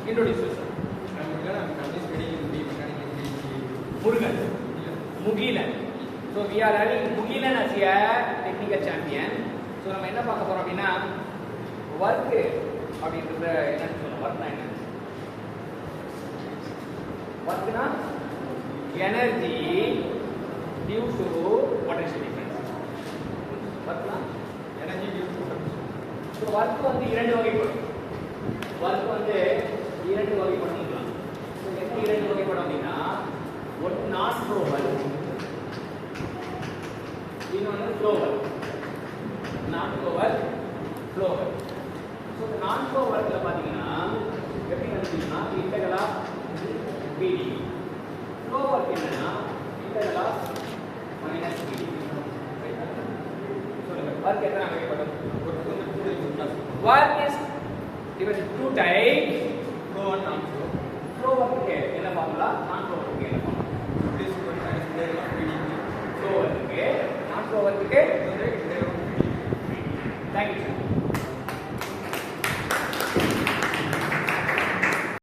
Introduce yourself. I'm currently studying in the mechanical engineering. Murugan. Mugilan. So we are having Mugilan as a technical champion. So நம்ம என்ன பார்க்க போறோம் அப்படின்னா work அப்படிங்கறது என்னன்னு சொல்றோம். workனா என்ன? workனா energy due to potential difference. workனா Energy due to potential. So work வந்து இரண்டு வகைப்படும். work வந்து இரண்டு வகைப்படும். So என்ன இரண்டு வகைப்படும் அப்படின்னா one non flow work, இன்னொன்று flow work. non flow work, flow work. So the non flow workல பாத்தீங்கன்னா எப்படி நடந்துச்சுன்னா integral of BD. flow work என்னன்னா இன்டெக்ரல் ஆஃப் மைனஸ் BD. சொல்லுங்க work எத்தனை வகைப்படும்? Work is divided into two types, Flow and non-flow. flow work க்கு என்ன formula, non flow work க்கு என்ன formula? This is what I said about PDP. flow work க்கு non flow work க்கு So, thank you sir.